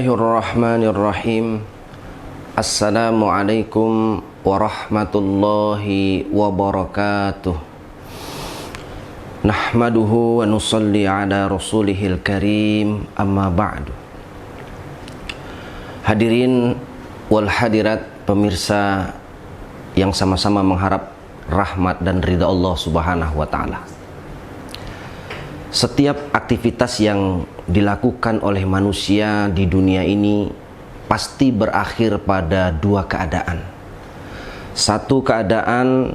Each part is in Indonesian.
Bismillahirrahmanirrahim. Assalamualaikum warahmatullahi wabarakatuh. Nahmaduhu wa nusalli ala rasulihil karim, amma ba'du. Hadirin wal hadirat, pemirsa yang sama-sama mengharap rahmat dan ridha Allah Subhanahu wa ta'ala. Setiap aktivitas yang dilakukan oleh manusia di dunia ini pasti berakhir pada dua keadaan. Satu keadaan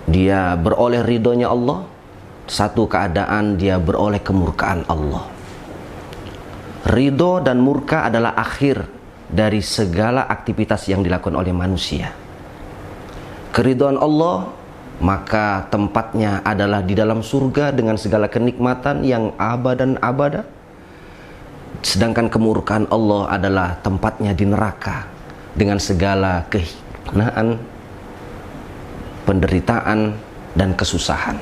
dia beroleh ridhonya Allah, satu keadaan dia beroleh kemurkaan Allah. Ridho dan murka adalah akhir dari segala aktivitas yang dilakukan oleh manusia. Keridhaan Allah, maka tempatnya adalah di dalam surga dengan segala kenikmatan yang abadan abada. Sedangkan kemurkaan Allah adalah tempatnya di neraka dengan segala kehinaan, penderitaan, dan kesusahan.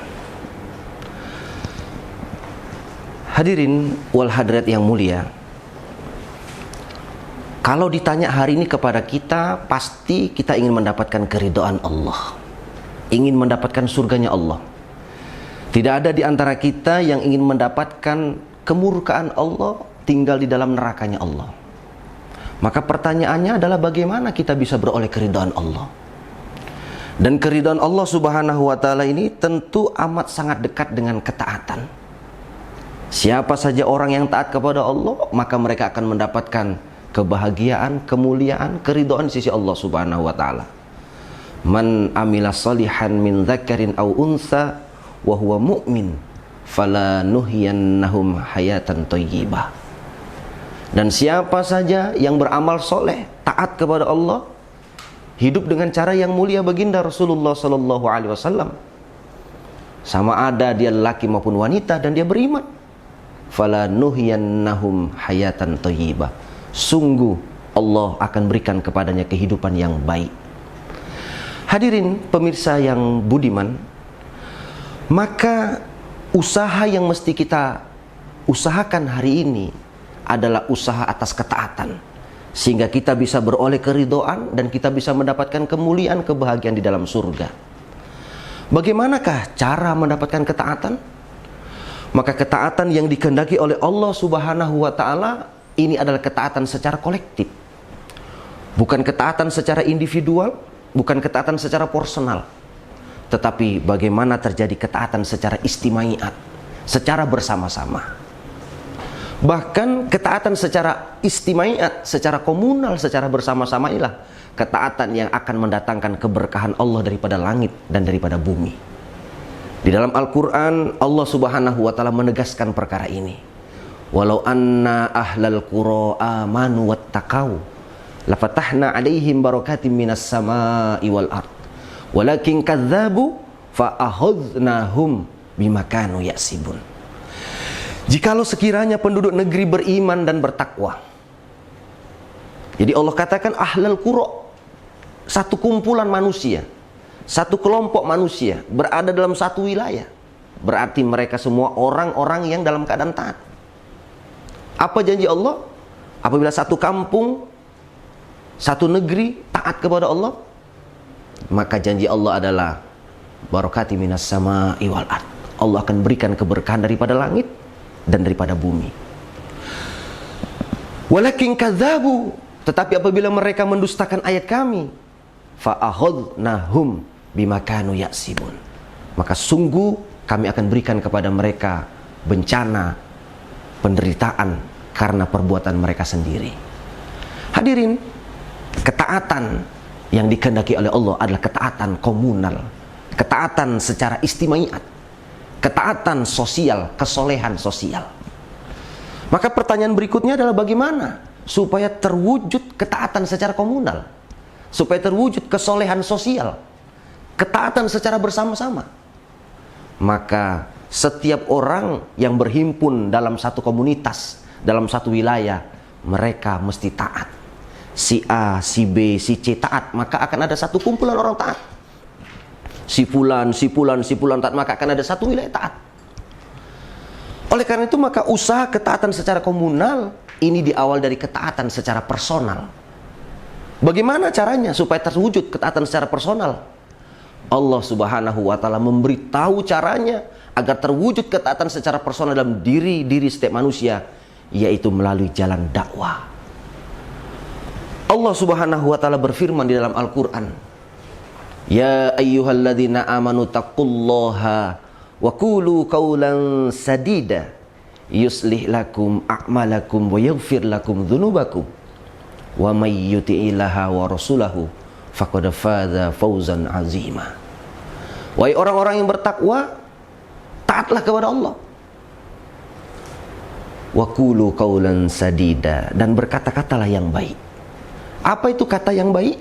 Hadirin wal hadirat yang mulia, kalau ditanya hari ini kepada kita, pasti kita ingin mendapatkan keridhaan Allah, ingin mendapatkan surganya Allah. Tidak ada di antara kita yang ingin mendapatkan kemurkaan Allah, tinggal di dalam nerakanya Allah. Maka pertanyaannya adalah bagaimana kita bisa beroleh keridhaan Allah. Dan keridhaan Allah Subhanahu wa ta'ala ini tentu amat sangat dekat dengan ketaatan. Siapa saja orang yang taat kepada Allah, maka mereka akan mendapatkan kebahagiaan, kemuliaan, keridhaan di sisi Allah Subhanahu wa ta'ala. Man amila salihan min dzakarin aw unsa wa huwa mu'min fala nuhyiyannahum hayatan thayyibah. Dan siapa saja yang beramal soleh, taat kepada Allah, hidup dengan cara yang mulia, baginda Rasulullah sallallahu alaihi wasallam, sama ada dia lelaki maupun wanita, dan dia beriman, fala nuhyiyannahum hayatan thayyibah, sungguh Allah akan berikan kepadanya kehidupan yang baik. Hadirin pemirsa yang budiman, maka usaha yang mesti kita usahakan hari ini adalah usaha atas ketaatan, sehingga kita bisa beroleh keridhaan dan kita bisa mendapatkan kemuliaan, kebahagiaan di dalam surga. Bagaimanakah cara mendapatkan ketaatan? Maka ketaatan yang dikehendaki oleh Allah Subhanahu wa ta'ala ini adalah ketaatan secara kolektif, bukan ketaatan secara individual, bukan ketaatan secara personal, tetapi bagaimana terjadi ketaatan secara istimaiyat, secara bersama-sama. Bahkan ketaatan secara istimaiyat, secara komunal, secara bersama-sama inilah ketaatan yang akan mendatangkan keberkahan Allah daripada langit dan daripada bumi. Di dalam Al-Quran, Allah Subhanahu wa ta'ala menegaskan perkara ini. Walau anna ahlal qura amanu wattaqau lafatahna alaihim barakatim minas sama'i wal ard walakin kadzabu fa'akhadnahum bima kanu yaksibun. Jikalau sekiranya penduduk negeri beriman dan bertakwa. Jadi Allah katakan ahlal qura, satu kumpulan manusia, satu kelompok manusia berada dalam satu wilayah. Berarti mereka semua orang-orang yang dalam keadaan taat. Apa janji Allah? Apabila satu kampung, satu negeri taat kepada Allah, maka janji Allah adalah barakati minas sama'i wal ard. Allah akan berikan keberkahan daripada langit dan daripada bumi. Walakin kadzabu, tetapi apabila mereka mendustakan ayat kami, fa'akhadnahum bima kanu yaksibun, maka sungguh kami akan berikan kepada mereka bencana, penderitaan karena perbuatan mereka sendiri. Hadirin, ketaatan yang dikehendaki oleh Allah adalah ketaatan komunal, ketaatan secara istimaiyat, ketaatan sosial, kesolehan sosial. Maka pertanyaan berikutnya adalah bagaimana supaya terwujud ketaatan secara komunal, supaya terwujud kesolehan sosial, ketaatan secara bersama-sama. Maka setiap orang yang berhimpun dalam satu komunitas, dalam satu wilayah, mereka mesti taat. Si A, si B, si C taat, maka akan ada satu kumpulan orang taat. Si fulan taat, maka akan ada satu wilayah taat. Oleh karena itu, maka usaha ketaatan secara komunal ini diawal dari ketaatan secara personal. Bagaimana caranya supaya terwujud ketaatan secara personal? Allah Subhanahu wa Ta'ala memberitahu caranya agar terwujud ketaatan secara personal dalam diri setiap manusia, yaitu melalui jalan dakwah. Allah Subhanahu wa Ta'ala berfirman di dalam Al-Qur'an, "Ya ayyuhalladzina amanu taqullaha wa qulu qawlan sadida yuslih lakum a'malakum wa yaghfir lakum dzunubakum wa may yuti'illaha wa rasulahu faqad faza fawzan azima." Wahai orang-orang yang bertakwa, taatlah kepada Allah. Wa qulu qawlan sadida, dan berkata-katalah yang baik. Apa itu kata yang baik?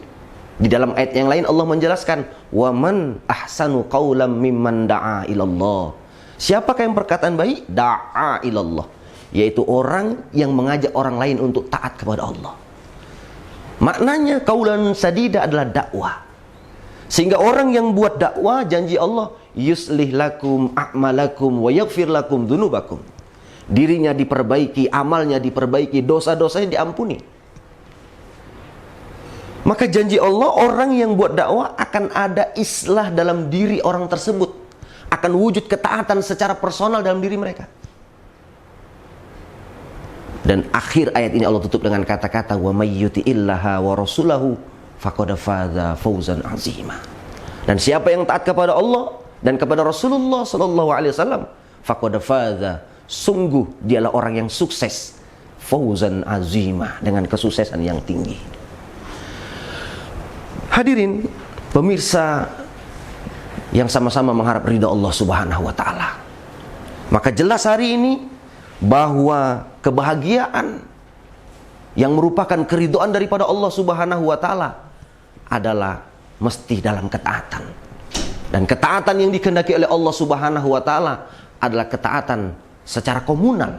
Di dalam ayat yang lain Allah menjelaskan, wa man ahsanu qawlan mimman da'a ilallah. Siapakah yang perkataan baik? Da'a ilallah, yaitu orang yang mengajak orang lain untuk taat kepada Allah. Maknanya qaulan sadida adalah dakwah. Sehingga orang yang buat dakwah, janji Allah, yuslih lakum a'malakum wa yaghfir lakum dzunubakum. Dirinya diperbaiki, amalnya diperbaiki, dosa-dosanya diampuni. Maka janji Allah, orang yang buat dakwah akan ada islah dalam diri orang tersebut, akan wujud ketaatan secara personal dalam diri mereka. Dan akhir ayat ini Allah tutup dengan kata-kata, wa may yuti'illaha wa rasulahu faqad faza fawzan azima. Dan siapa yang taat kepada Allah dan kepada Rasulullah sallallahu alaihi wasallam, faqad faza, sungguh dialah orang yang sukses, fawzan azima, dengan kesuksesan yang tinggi. Hadirin pemirsa yang sama-sama mengharap ridha Allah Subhanahu wa Ta'ala, maka jelas hari ini bahwa kebahagiaan yang merupakan keridhaan daripada Allah Subhanahu wa Ta'ala adalah mesti dalam ketaatan. Dan ketaatan yang dikehendaki oleh Allah Subhanahu wa Ta'ala adalah ketaatan secara komunal.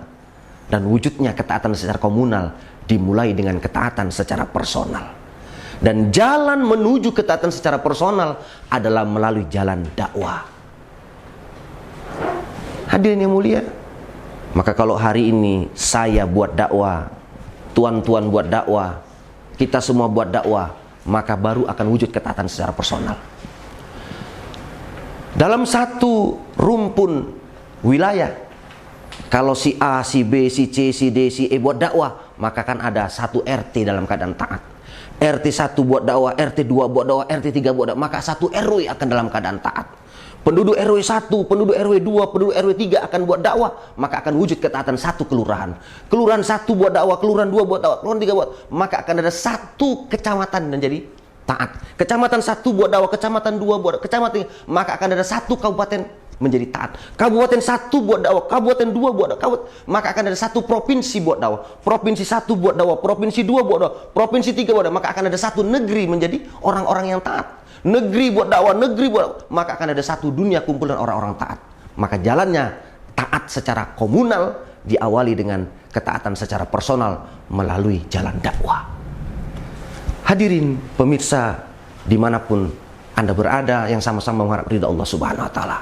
Dan wujudnya ketaatan secara komunal dimulai dengan ketaatan secara personal. Dan jalan menuju ketaatan secara personal adalah melalui jalan dakwah. Hadirin yang mulia, maka kalau hari ini saya buat dakwah, tuan-tuan buat dakwah, kita semua buat dakwah, maka baru akan wujud ketaatan secara personal. Dalam satu rumpun wilayah, kalau si A, si B, si C, si D, si E buat dakwah, maka kan ada satu RT dalam keadaan taat. RT 1 buat dakwah, RT 2 buat dakwah, RT 3 buat dakwah, maka satu RW akan dalam keadaan taat. Penduduk RW 1, penduduk RW 2, penduduk RW 3 akan buat dakwah, maka akan wujud ketaatan satu kelurahan. Kelurahan 1 buat dakwah, kelurahan 2 buat dakwah, kelurahan 3 buat, maka akan ada satu kecamatan menjadi taat. Kecamatan 1 buat dakwah, kecamatan 2 buat dakwah, kecamatan 3, maka akan ada satu kabupaten menjadi taat. Kabupaten 1 buat dakwah, kabupaten 2 buat dakwah, maka akan ada satu provinsi buat dakwah. Provinsi 1 buat dakwah, provinsi 2 buat dakwah, provinsi 3 buat dakwah, maka akan ada satu negeri menjadi orang-orang yang taat. Negeri buat dakwah, negeri buat dakwah, maka akan ada satu dunia kumpulan orang-orang taat. Maka jalannya taat secara komunal diawali dengan ketaatan secara personal melalui jalan dakwah. Hadirin pemirsa dimanapun Anda berada yang sama-sama mengharap ridha Allah Subhanahu wa Ta'ala,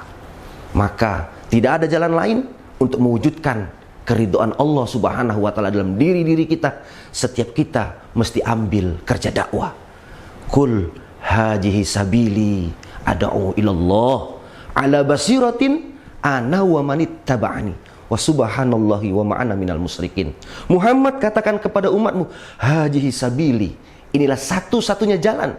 maka tidak ada jalan lain untuk mewujudkan keridhaan Allah Subhanahu wa Ta'ala dalam diri-diri kita. Setiap kita mesti ambil kerja dakwah. Qul hadhihi sabili ad'u ilallah ala basiratin ana wa manittaba'ani wa subhanallahi wa ma'ana minal musyrikin. Muhammad, katakan kepada umatmu, hadhihi sabili, inilah satu-satunya jalan.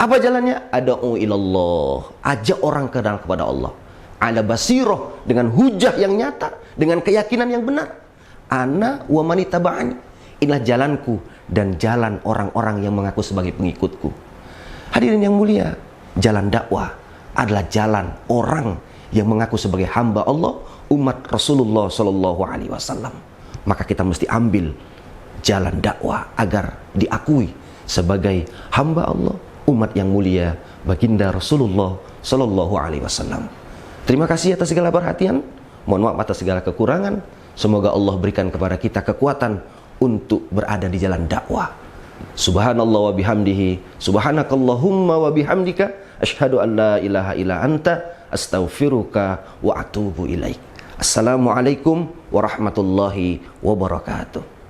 Apa jalannya? Ad'u ilallah, ajak orang kepada Allah. Ala basirah, dengan hujah yang nyata, dengan keyakinan yang benar. Ana wa manittaba'ani, inilah jalanku dan jalan orang-orang yang mengaku sebagai pengikutku. Hadirin yang mulia, jalan dakwah adalah jalan orang yang mengaku sebagai hamba Allah, umat Rasulullah Shallallahu Alaihi Wasallam. Maka kita mesti ambil jalan dakwah agar diakui sebagai hamba Allah, umat yang mulia, baginda Rasulullah Shallallahu Alaihi Wasallam. Terima kasih atas segala perhatian. Mohon maaf atas segala kekurangan. Semoga Allah berikan kepada kita kekuatan untuk berada di jalan dakwah. Subhanallah wa bihamdihi, subhanakallahumma wa bihamdika, asyhadu an la ilaha illa anta, astaghfiruka wa atubu ilaik. Assalamualaikum warahmatullahi wabarakatuh.